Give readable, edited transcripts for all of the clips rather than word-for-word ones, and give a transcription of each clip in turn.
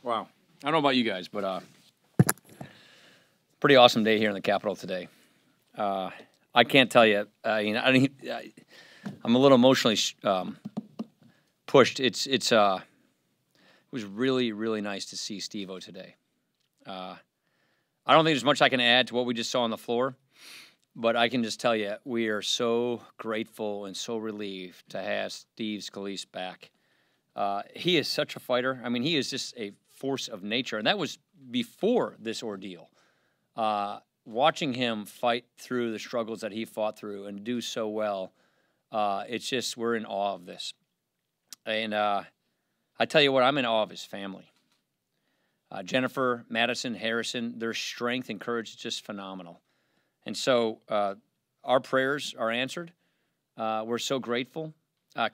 Wow. I don't know about you guys, but pretty awesome day here in the Capitol today. I can't tell you. I'm a little emotionally pushed. It was really, really nice to see Steve-O today. I don't think there's much I can add to what we just saw on the floor, but I can just tell you we are so grateful and so relieved to have Steve Scalise back. He is such a fighter. I mean, he is just a force of nature, and that was before this ordeal. Watching him fight through the struggles that he fought through and do so well, it's just we're in awe of this. And I tell you what, I'm in awe of his family. Jennifer, Madison, Harrison, their strength and courage is just phenomenal. And so our prayers are answered. We're so grateful.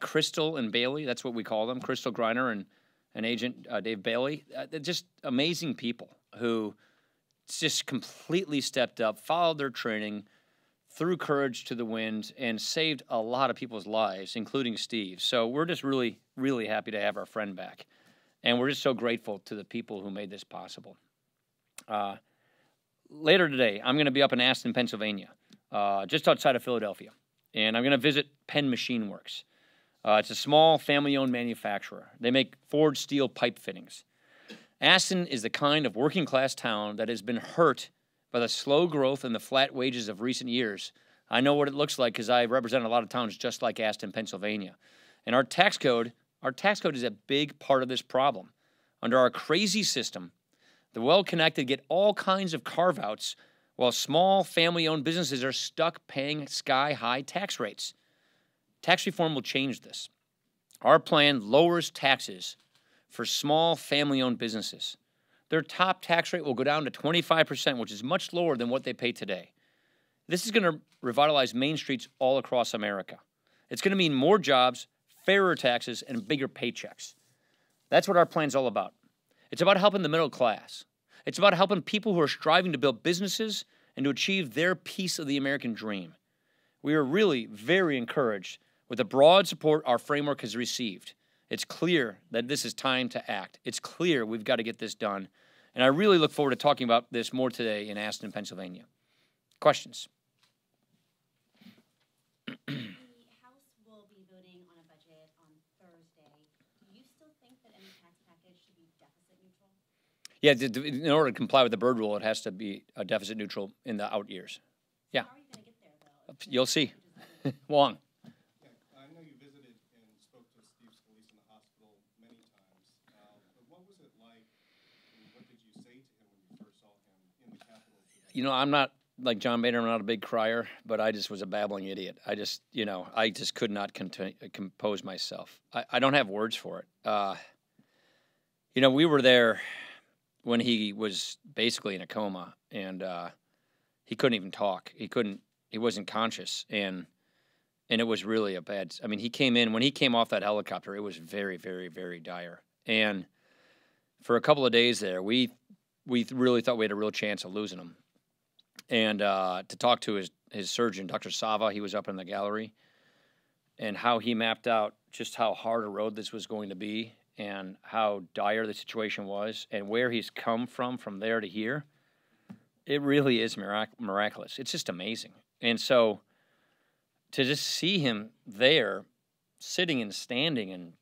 Crystal and Bailey, that's what we call them, Crystal Griner and Agent Dave Bailey. They're just amazing people who just completely stepped up, followed their training, threw courage to the wind, and saved a lot of people's lives, including Steve. So we're just really, really happy to have our friend back. And we're just so grateful to the people who made this possible. Later today, I'm going to be up in Aston, Pennsylvania, just outside of Philadelphia. And I'm going to visit Penn Machine Works. It's a small family-owned manufacturer. They make forged steel pipe fittings. Aston is the kind of working-class town that has been hurt by the slow growth and the flat wages of recent years. I know what it looks like because I represent a lot of towns just like Aston, Pennsylvania. And our tax code is a big part of this problem. Under our crazy system, the well-connected get all kinds of carve-outs while small family-owned businesses are stuck paying sky-high tax rates. Tax reform will change this. Our plan lowers taxes for small family-owned businesses. Their top tax rate will go down to 25%, which is much lower than what they pay today. This is going to revitalize main streets all across America. It's going to mean more jobs, fairer taxes, and bigger paychecks. That's what our plan's all about. It's about helping the middle class. It's about helping people who are striving to build businesses and to achieve their piece of the American dream. We are really very encouraged with the broad support our framework has received. It's clear that this is time to act. It's clear we've got to get this done. And I really look forward to talking about this more today in Aston, Pennsylvania. Questions? The House will be voting on a budget on Thursday. Do you still think that any tax package should be deficit neutral? Yeah, in order to comply with the Byrd Rule, it has to be a deficit neutral in the out years. Yeah. How are you going to get there, though? You'll see. Wong. I know you visited and spoke to Steve Scalise in the hospital many times, but what was it like, and what did you say to him when you first saw him in the Capitol? You know, I'm not like John Boehner, I'm not a big crier, but I just was a babbling idiot. I just could not compose myself. I don't have words for it. We were there when he was basically in a coma, and he couldn't even talk. He wasn't conscious, and it was really a bad. I mean, when he came off that helicopter, it was very, very, very dire. And for a couple of days there, we really thought we had a real chance of losing him. And to talk to his surgeon, Dr. Sava, he was up in the gallery, and how he mapped out just how hard a road this was going to be and how dire the situation was and where he's come from there to here, it really is miraculous. It's just amazing. And so to just see him there sitting and standing and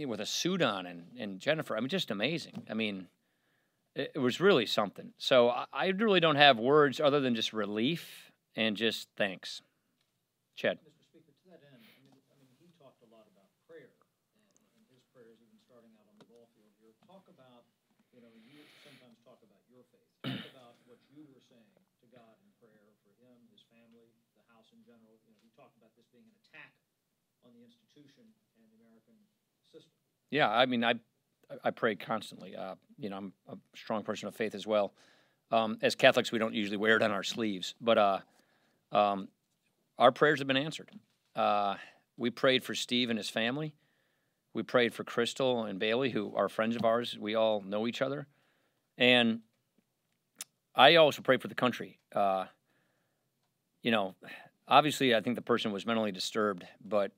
with a suit on and Jennifer, I mean, just amazing. I mean, it was really something. So I really don't have words other than just relief and just thanks. Chad. Mr. Speaker, to that end, I mean, he talked a lot about prayer and his prayers even starting out on the ball field here. Talk about, you sometimes talk about your faith. Talk about what you were saying to God in prayer for him, his family, the House in general. He talked about this being an attack on the institution and the American system. Yeah, I mean, I pray constantly. I'm a strong person of faith as well. As Catholics, we don't usually wear it on our sleeves, but our prayers have been answered. We prayed for Steve and his family. We prayed for Crystal and Bailey, who are friends of ours. We all know each other. And I also pray for the country. Obviously, I think the person was mentally disturbed, but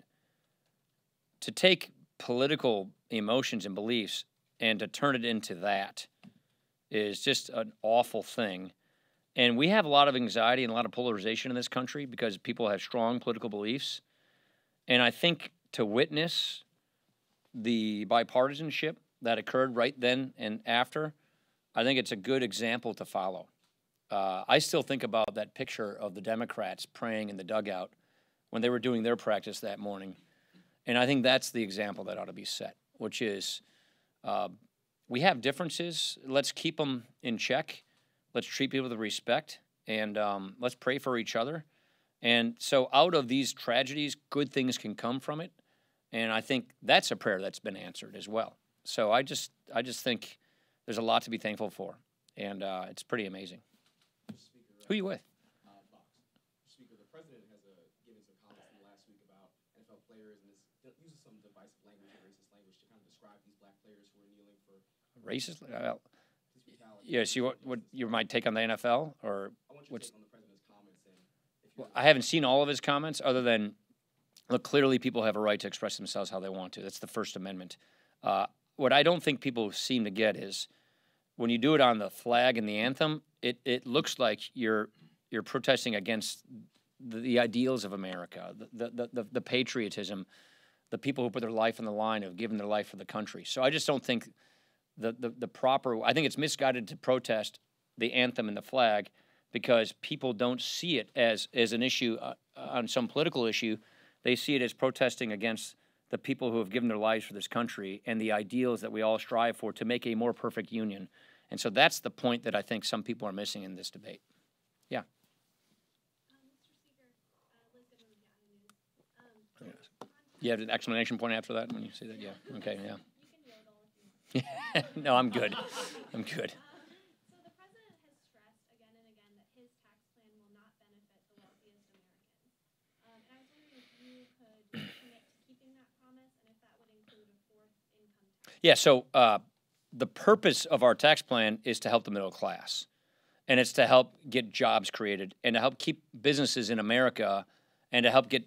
to take political emotions and beliefs and to turn it into that is just an awful thing. And we have a lot of anxiety and a lot of polarization in this country because people have strong political beliefs. And I think to witness the bipartisanship that occurred right then and after, I think it's a good example to follow. I still think about that picture of the Democrats praying in the dugout when they were doing their practice that morning. And I think that's the example that ought to be set, which is we have differences. Let's keep them in check. Let's treat people with respect, and let's pray for each other. And so out of these tragedies, good things can come from it. And I think that's a prayer that's been answered as well. So I just think there's a lot to be thankful for, and it's pretty amazing. Speaker, Who are you with? Fox. Speaker, the president has given some comments in the last week about NFL players and uses some divisive language and racist language to kind of describe these black players who are kneeling for Racist? brutality. Yes. What you might take on the NFL, or I want your what's? take on the president's comments and if Well, I haven't seen all of his comments, other than look, clearly people have a right to express themselves how they want to. That's the First Amendment. What I don't think people seem to get is when you do it on the flag and the anthem, it looks like you're protesting against the ideals of America, the patriotism, the people who put their life on the line, have given their life for the country. So I just don't think the proper. I think it's misguided to protest the anthem and the flag because people don't see it as an issue on some political issue. They see it as protesting against the people who have given their lives for this country and the ideals that we all strive for to make a more perfect union. And so that's the point that I think some people are missing in this debate. Yeah. You have an exclamation point after that when you say that? Yeah. Okay, yeah. No, I'm good. I'm good. So the president has stressed again and again that his tax plan will not benefit the wealthiest Americans. And I was wondering if you could commit to keeping that promise and if that would include a fourth income tax. Yeah, so the purpose of our tax plan is to help the middle class. And it's to help get jobs created and to help keep businesses in America and to help get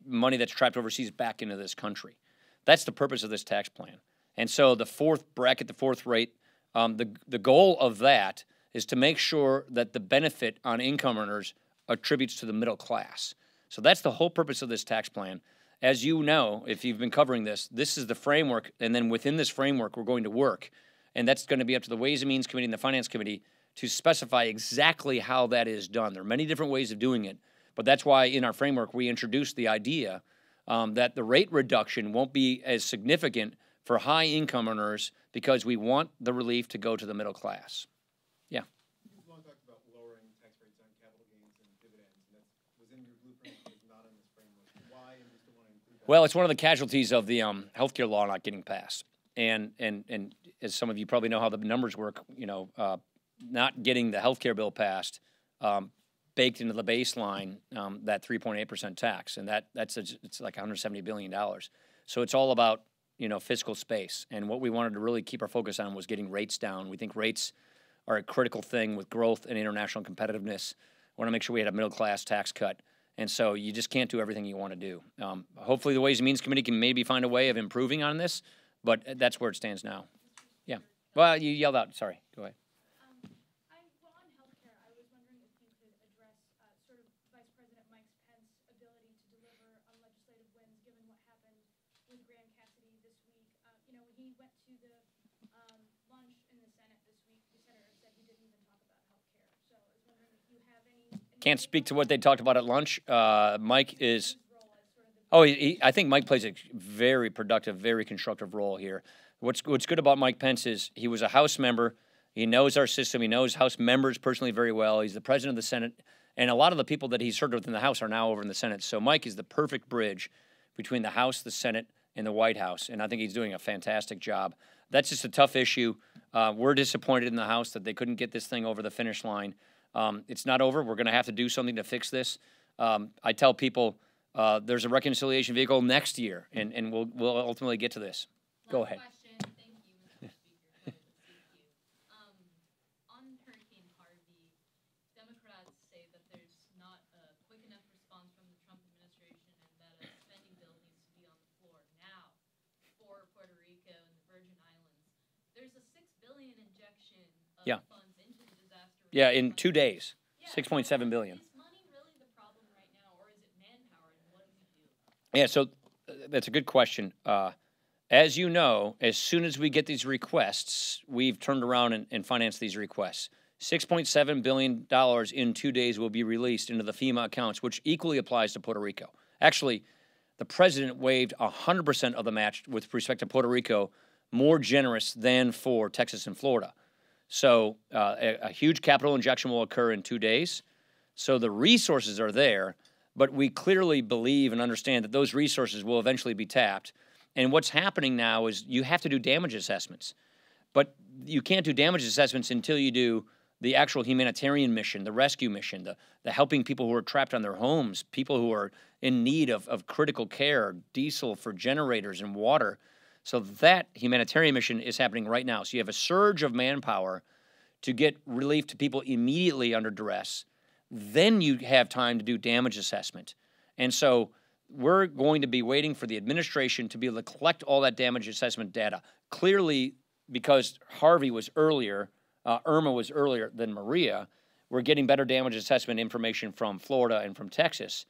money that's trapped overseas back into this country. That's the purpose of this tax plan. And so the fourth bracket, the fourth rate, the goal of that is to make sure that the benefit on income earners attributes to the middle class. So that's the whole purpose of this tax plan. As you know, if you've been covering this, this is the framework, and then within this framework we're going to work, and that's going to be up to the Ways and Means Committee and the Finance Committee to specify exactly how that is done. There are many different ways of doing it, but that's why in our framework we introduced the idea that the rate reduction won't be as significant for high income earners because we want the relief to go to the middle class. Yeah. You've long talked about lowering tax rates on capital gains and dividends, and that was in your blueprint, but it's not in this framework. Why, and you still want to include that? Well, it's one of the casualties of the healthcare law not getting passed. And as some of you probably know how the numbers work, not getting the healthcare bill passed baked into the baseline that 3.8% tax, and it's like $170 billion. So it's all about fiscal space. And what we wanted to really keep our focus on was getting rates down. We think rates are a critical thing with growth and international competitiveness. We want to make sure we had a middle-class tax cut. And so you just can't do everything you want to do. Hopefully the Ways and Means Committee can maybe find a way of improving on this, but that's where it stands now. Yeah. Well, you yelled out. Sorry. Go ahead. On healthcare, I was wondering if you could address sort of Vice President Mike Pence's ability to deliver on legislative wins, given what happened with Graham Cassidy this week. When he went to the lunch in the Senate this week, the senator said he didn't even talk about healthcare. So I was wondering if you have any. Can't speak to what they talked about at lunch. Mike is. I think Mike plays a very productive, very constructive role here. What's good about Mike Pence is he was a House member. He knows our system. He knows House members personally very well. He's the president of the Senate. And a lot of the people that he served with in the House are now over in the Senate. So Mike is the perfect bridge between the House, the Senate, and the White House. And I think he's doing a fantastic job. That's just a tough issue. We're disappointed in the House that they couldn't get this thing over the finish line. It's not over. We're going to have to do something to fix this. I tell people there's a reconciliation vehicle next year, and we'll ultimately get to this. Go ahead. Question. Thank you, Mr. Speaker. On Hurricane Harvey, Democrats say that there's not a quick enough response from the Trump administration and that a spending bill needs to be on the floor now for Puerto Rico and the Virgin Islands. Yeah, in 2 days, Yeah, 6.7 billion. Is money really the problem right now, or is it manpower, and what do we do? Yeah, so that's a good question. As you know, as soon as we get these requests, we've turned around and financed these requests. $6.7 billion in 2 days will be released into the FEMA accounts, which equally applies to Puerto Rico. Actually, the president waived 100% of the match with respect to Puerto Rico, more generous than for Texas and Florida. So a huge capital injection will occur in 2 days. So the resources are there, but we clearly believe and understand that those resources will eventually be tapped. And what's happening now is you have to do damage assessments. But you can't do damage assessments until you do the actual humanitarian mission, the rescue mission, the helping people who are trapped on their homes, people who are in need of critical care, diesel for generators and water. So that humanitarian mission is happening right now. So you have a surge of manpower to get relief to people immediately under duress. Then you have time to do damage assessment. And so we're going to be waiting for the administration to be able to collect all that damage assessment data. Clearly, because Harvey was earlier, Irma was earlier than Maria, we're getting better damage assessment information from Florida and from Texas.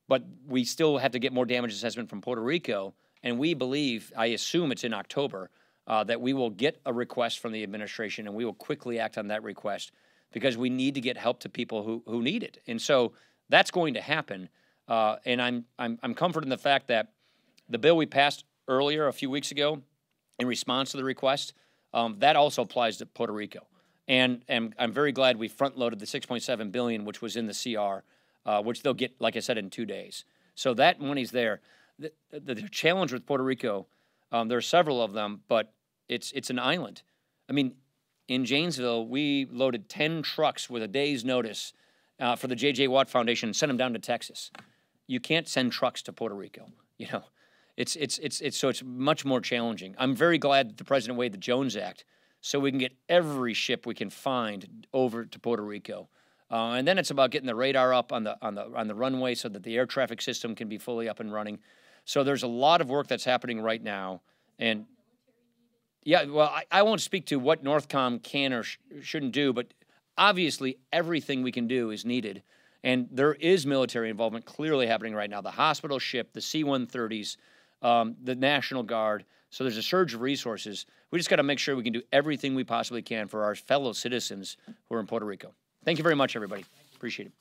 But we still have to get more damage assessment from Puerto Rico. And we believe, I assume it's in October, that we will get a request from the administration and we will quickly act on that request because we need to get help to people who need it. And so that's going to happen. And I'm comforted in the fact that the bill we passed earlier, a few weeks ago, in response to the request, that also applies to Puerto Rico. And I'm very glad we front-loaded the $6.7 billion, which was in the CR, which they'll get, like I said, in 2 days. So that money's there. The challenge with Puerto Rico, there are several of them, but it's an island. I mean, in Janesville, we loaded 10 trucks with a day's notice for the J.J. Watt Foundation and sent them down to Texas. You can't send trucks to Puerto Rico. You know, it's much more challenging. I'm very glad that the president waived the Jones Act so we can get every ship we can find over to Puerto Rico. And then it's about getting the radar up on the runway so that the air traffic system can be fully up and running. So there's a lot of work that's happening right now. And yeah, well, I won't speak to what Northcom can or shouldn't do, but obviously everything we can do is needed. And there is military involvement clearly happening right now. The hospital ship, the C-130s, the National Guard. So there's a surge of resources. We just got to make sure we can do everything we possibly can for our fellow citizens who are in Puerto Rico. Thank you very much, everybody. Appreciate it.